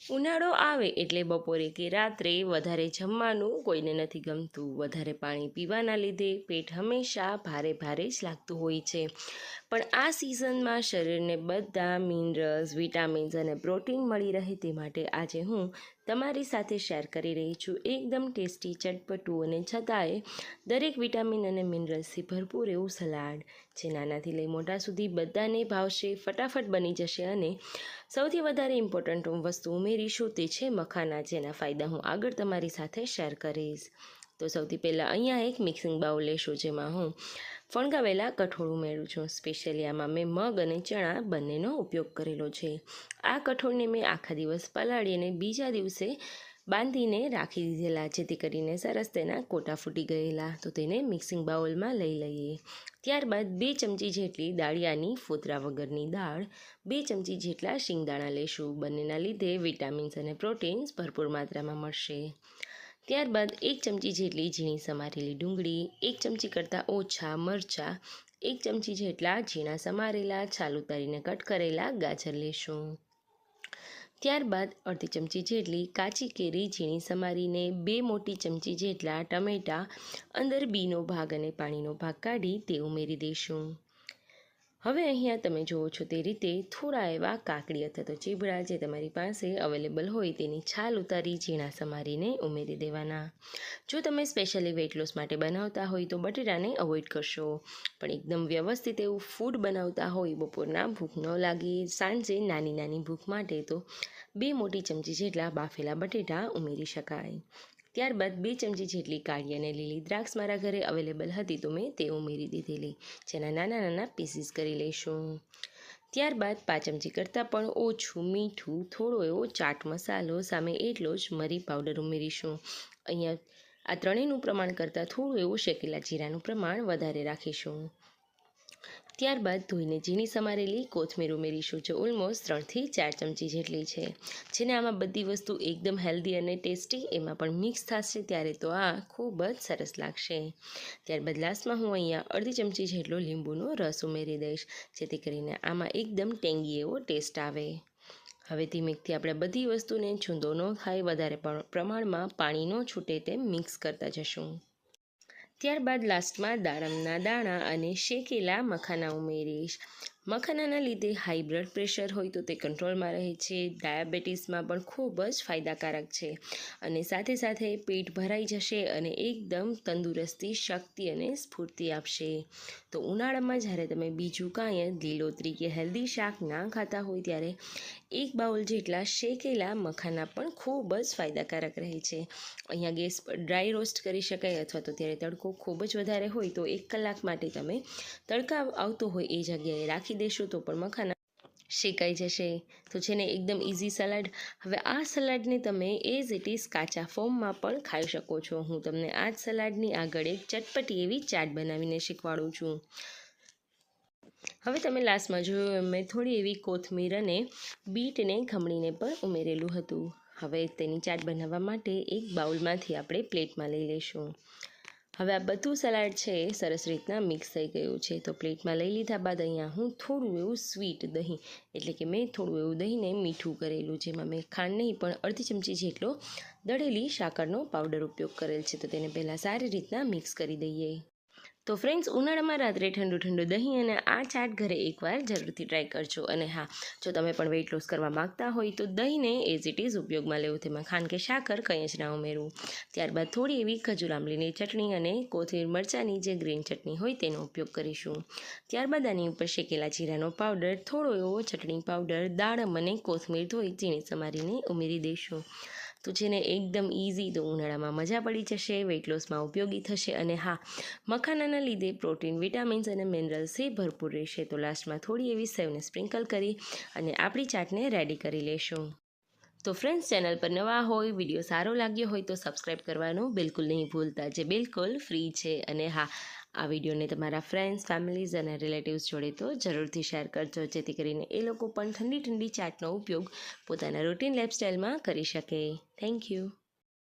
ઉનાળો આવે એટલે બપોરે કે રાત્રે વધારે જમવાનું કોઈને નથી ગમતું. વધારે પાણી પીવાના લીધે પેટ હંમેશા ભારે ભારે જ લાગતું હોય છે. પણ આ સિઝનમાં શરીરને બધા મિનરલ્સ, વિટામિન્સ અને પ્રોટીન મળી રહે તે માટે આજે હું તમારી સાથે શેર કરી રહી છું એકદમ ટેસ્ટી, ચટપટું અને છતાંય દરેક વિટામિન અને મિનરલ્સથી ભરપૂર એવું સલાડ, જે નાનાથી લઈ મોટા સુધી બધાને ભાવશે, ફટાફટ બની જશે અને સૌથી વધારે ઇમ્પોર્ટન્ટ વસ્તુ ઉમેરીશું તે છે મખાના, જેના ફાયદા હું આગળ તમારી સાથે શેર કરીશ. તો સૌથી પહેલાં અહીંયા એક મિક્સિંગ બાઉલ લેશું, જેમાં હું ફણગાવેલા કઠોળ ઉમેરું છું. સ્પેશિયલી આમાં મેં મગ અને ચણા બંનેનો ઉપયોગ કરેલો છે. આ કઠોળને મેં આખા દિવસ પલાળી અને બીજા દિવસે બાંધીને રાખી દીધેલા, જેથી કરીને સરસ તેના કોટા ફૂટી ગયેલા. તો તેને મિક્સિંગ બાઉલમાં લઈ લઈએ. ત્યારબાદ 2 ચમચી જેટલી દાળિયાની ફોતરા વગરની દાળ, 2 ચમચી જેટલા શિંગદાણા લેશું. બંનેના લીધે વિટામિન્સ અને પ્રોટીન્સ ભરપૂર માત્રામાં મળશે. ત્યારબાદ 1 ચમચી જેટલી ઝીણી સમારેલી ડુંગળી, 1 ચમચી કરતાં ઓછા મરચાં, 1 ચમચી જેટલા ઝીણા સમારેલા છાલ ઉતારીને કટ કરેલા ગાજર લેશું. ત્યારબાદ અડધી ચમચી જેટલી કાચી કેરી ઝીણી સમારીને, 2 મોટી ચમચી જેટલા ટમેટાં અંદર બીનો ભાગ અને પાણીનો ભાગ કાઢી તે ઉમેરી દઈશું. હવે અહીંયા તમે જુઓ છો તે રીતે થોડા એવા કાકડી અથવા તો ચીબડા જે તમારી પાસે અવેલેબલ હોય તેની છાલ ઉતારી ઝીણા સમારીને ઉમેરી દેવાના. જો તમે સ્પેશિયલી વેઇટ લોસ માટે બનાવતા હોય તો બટેટાને અવોઇડ કરશો, પણ એકદમ વ્યવસ્થિત એવું ફૂડ બનાવતા હોય, બપોરના ભૂખ ન લાગે, સાંજે નાની નાની ભૂખ માટે, તો 2 મોટી ચમચી જેટલા બાફેલા બટેટા ઉમેરી શકાય. ત્યારબાદ 2 ચમચી જેટલી કાળી અને લીલી દ્રાક્ષ મારા ઘરે અવેલેબલ હતી તો મેં તે ઉમેરી દીધેલી, જેના નાના નાના પીસીસ કરી લઈશું. ત્યારબાદ 5 ચમચી કરતાં પણ ઓછું મીઠું, થોડો એવો ચાટ મસાલો, સામે એટલો જ મરી પાવડર ઉમેરીશું. અહીંયા આ ત્રણેયનું પ્રમાણ કરતાં થોડું એવું શેકેલા જીરાનું પ્રમાણ વધારે રાખીશું. ત્યારબાદ ધોઈને ઝીણી સમારેલી કોથમીર ઉમેરીશું, જે ઓલમોસ્ટ 3 થી 4 ચમચી જેટલી છે. જેને આમાં બધી વસ્તુ એકદમ હેલ્ધી અને ટેસ્ટી એમાં પણ મિક્સ થશે ત્યારે તો આ ખૂબ જ સરસ લાગશે. ત્યારબાદ લાસ્ટમાં હું અહીંયા અડધી ચમચી જેટલો લીંબુનો રસ ઉમેરી દઈશ, જેથી કરીને આમાં એકદમ ટેંગી એવો ટેસ્ટ આવે. હવે ધીમેથી આપણે બધી વસ્તુને છૂંદો ન થાય, વધારે પ્રમાણમાં પાણી ન છૂટે તેમ મિક્સ કરતા જશું. ત્યારબાદ લાસ્ટમાં દાડમના દાણા અને શેકેલા મખાના ઉમેરીશ. મખાનાના લીધે હાઈ બ્લડ પ્રેશર હોય તો તે કંટ્રોલમાં રહે છે, ડાયાબિટીસમાં પણ ખૂબ જ ફાયદાકારક છે અને સાથે સાથે પેટ ભરાઈ જશે અને એકદમ તંદુરસ્તી, શક્તિ અને સ્ફૂર્તિ આપશે. તો ઉનાળામાં જ્યારે તમે બીજું કાંઈ લીલોતરી કે હેલ્ધી શાક ના ખાતા હોય ત્યારે 1 બાઉલ જેટલા શેકેલા મખાના પણ ખૂબ જ ફાયદાકારક રહે છે. અહીંયા ગેસ પર ડ્રાય રોસ્ટ કરી શકાય, અથવા તો ત્યારે તડકો ખૂબ જ વધારે હોય તો 1 કલાક માટે તમે તડકા આવતો હોય એ જગ્યાએ રાખી દેશો તો પણ મખાના શેકાઈ જશે. તો છે ને એકદમ ઇઝી સલાડ. હવે આ સલાડને તમે એઝ ઇટ ઇઝ કાચા ફોર્મમાં પણ ખાઈ શકો છો. હું તમને આ જ સલાડની આગળ એક ચટપટી એવી ચાટ બનાવીને શીખવાડું છું. હવે તમે લાસ્ટમાં જોયું મેં થોડી એવી કોથમીર અને બીટને ખમણીને પણ ઉમેરેલું હતું. હવે તેની ચાટ બનાવવા માટે એક બાઉલમાંથી આપણે પ્લેટમાં લઈ લઈશું. હવે આ બધું સલાડ છે સરસ રીતના મિક્સ થઈ ગયું છે. તો પ્લેટમાં લઈ લીધા બાદ અહીંયા હું થોડું એવું સ્વીટ દહીં, એટલે કે મેં થોડું એવું દહીંને મીઠું કરેલું, જેમાં મેં ખાંડ નહીં પણ અડધી ચમચી જેટલો દળેલી સાકરનો પાવડર ઉપયોગ કરેલ છે. તો તેને પહેલાં સારી રીતના મિક્સ કરી દઈએ. તો ફ્રેન્ડ્સ, ઉનાળામાં રાત્રે ઠંડુ ઠંડુ દહીં અને આ ચાટ ઘરે એકવાર જરૂરથી ટ્રાય કરજો. અને હા, જો તમે પણ વેઇટ લોસ કરવા માગતા હોય તો દહીંને એઝ ઇટ ઇઝ ઉપયોગમાં લેવું, તેમાં ખાંડ કે સાકર કંઈ જ ના ઉમેરવું. ત્યારબાદ થોડી એવી ખજૂર આંબલીની ચટણી અને કોથમીર મરચાંની જે ગ્રીન ચટણી હોય તેનો ઉપયોગ કરીશું. ત્યારબાદ આની ઉપર શેકેલા જીરાનો પાવડર, થોડો એવો ચટણી પાવડર, દાડમ અને કોથમીર ધોઈ ઝીણી સમારીને ઉમેરી દઈશું. તો જેને એકદમ ઇઝી, તો ઉનાળામાં મજા પડી જશે, વેઇટ લોસમાં ઉપયોગી થશે. અને હા, મખાનાના લીધે પ્રોટીન, વિટામિન્સ અને મિનરલ્સથી ભરપૂર રહેશે. તો લાસ્ટમાં થોડી એવી સેવને સ્પ્રિંકલ કરી અને આપણી ચાટને રેડી કરી લેશું. તો ફ્રેન્ડ્સ, ચેનલ પર નવા હોય, વિડીયો સારો લાગ્યો હોય તો સબસ્ક્રાઈબ કરવાનું બિલકુલ નહીં ભૂલતા, જે બિલકુલ ફ્રી છે. અને હા, આ વિડીયોને તમારા ફ્રેન્ડ્સ, ફેમિલીઝ અને રિલેટિવ્સ જોડે તો જરૂરથી શેર કરજો, જેથી કરીને એ લોકો પણ ઠંડી ઠંડી ચાટનો ઉપયોગ પોતાના રૂટીન લાઈફસ્ટાઈલમાં કરી શકે. Thank you.